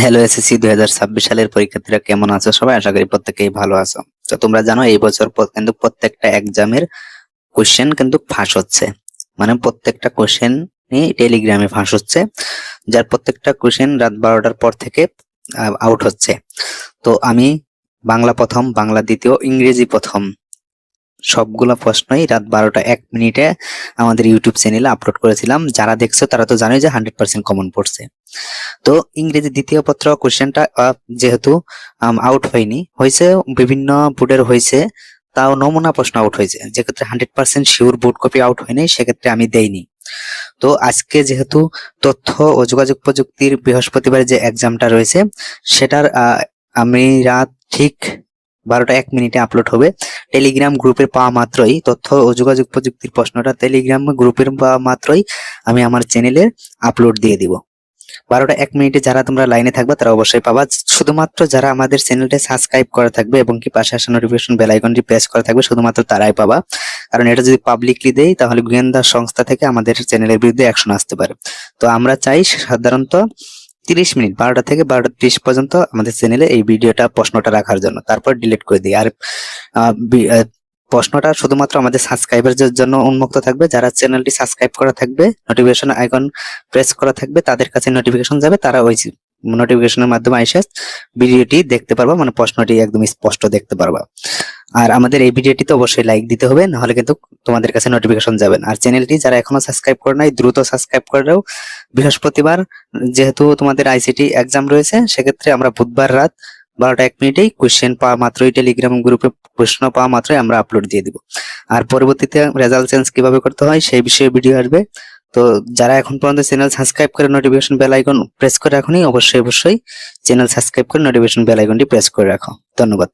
Hello SSC 2026 সালের পরীক্ষার্থীরা কেমন আছো সবাই? আশা করি প্রত্যেকেই ভালো আছো। তো তোমরা জানো এই বছর কিন্তু প্রত্যেকটা এক্সামের কোশ্চেন কিন্তু ফাঁস হচ্ছে, মানে প্রত্যেকটা কোশ্চেন টেলিগ্রামে ফাঁস হচ্ছে, যার প্রত্যেকটা কোশ্চেন রাত 12টার পর থেকে আউট হচ্ছে। তো আমি বাংলা প্রথম, বাংলা দ্বিতীয়, ইংরেজি প্রথম সবগুলা প্রশ্নই রাত 12টা 1 মিনিটে আমাদের ইউটিউব চ্যানেলে আপলোড করেছিলাম। যারা দেখছো তারা তো জানোই যে 100% কমন পড়ছে। তো ইংরেজি দ্বিতীয় পত্র কোশ্চেনটা যেহেতু আউট হয়নি, হয়েছে বিভিন্ন বোর্ডের হয়েছে, তাও নমুনা প্রশ্ন আউট হয়েছে, যেক্ষেত্রে 100% শিওর বোর্ড কপি আউট হয়নি, সেক্ষেত্রে আমি দেইনি। তো আজকে যেহেতু তথ্য ও যোগাযোগ প্রযুক্তির বৃহস্পতিবার যে এক্সামটা রয়েছে, সেটার আমি রাত ঠিক 12টা 1 মিনিটে আপলোড হবে। টেলিগ্রাম গ্রুপে পাওয়া মাত্রই, তথ্য ও যোগাযোগ প্রযুক্তির প্রশ্নটা টেলিগ্রাম গ্রুপের পাওয়া মাত্রই আমি আমার চ্যানেলে আপলোড দিয়ে দিব। 12টা 1 মিনিটে যারা তোমরা লাইনে থাকবে তারা অবশ্যই পাবা। শুধুমাত্র যারা আমাদের চ্যানেলটা সাবস্ক্রাইব করা থাকবে এবং কি পাশে আসা নোটিফিকেশন বেল আইকনটি প্রেস করা থাকবে, শুধুমাত্র তারাই পাবা। কারণ এটা যদি পাবলিকলি দেই তাহলে গোয়েন্দা সংস্থা থেকে আমাদের চ্যানেলের বিরুদ্ধে অ্যাকশন আসতে পারে। তো আমরা চাই সাধারণত 30 মিনিট, 12টা থেকে 12টা 30 পর্যন্ত আমাদের চ্যানেলে এই ভিডিওটা প্রশ্নটা রাখার জন্য, তারপর ডিলিট করে দিই। আর প্রশ্নটা শুধুমাত্র আমাদের সাবস্ক্রাইবারদের জন্য উন্মুক্ত থাকবে। যারা চ্যানেলটি সাবস্ক্রাইব করা থাকবে, নোটিফিকেশন আইকন প্রেস করা থাকবে, তাদের কাছে নোটিফিকেশন যাবে, তারা ওই নোটিফিকেশনের মাধ্যমে এসে ভিডিওটি দেখতে পারবা, মানে প্রশ্নটি একদম স্পষ্ট দেখতে পারবা। আর আমাদের এই ভিডিওটি তো অবশ্যই লাইক দিতে হবে, নাহলে কিন্তু তোমাদের কাছে নোটিফিকেশন যাবে না। আর চ্যানেলটি যারা এখনো সাবস্ক্রাইব করে নাই দ্রুত সাবস্ক্রাইব করে দাও। বৃহস্পতিবার যেহেতু তোমাদের আইসিটি এক্সাম রয়েছে, সেক্ষেত্রে আমরা বুধবার রাত 12টা 1 মিনিটেই কোশ্চেন পাওয়া মাত্রই টেলিগ্রাম গ্রুপে প্রশ্ন পাওয়া মাত্রই আমরা আপলোড দিয়ে দিব। আর পরবর্তীতে রেজাল্ট চেঞ্জ কিভাবে করতে হয় সেই বিষয়ে ভিডিও আসবে। তো যারা এখন পর্যন্ত চ্যানেল সাবস্ক্রাইব করে নোটিফিকেশন বেল আইকন প্রেস করে রাখোনি, অবশ্যই চ্যানেল সাবস্ক্রাইব করে নোটিফিকেশন বেল আইকনটি প্রেস করে রাখো। ধন্যবাদ।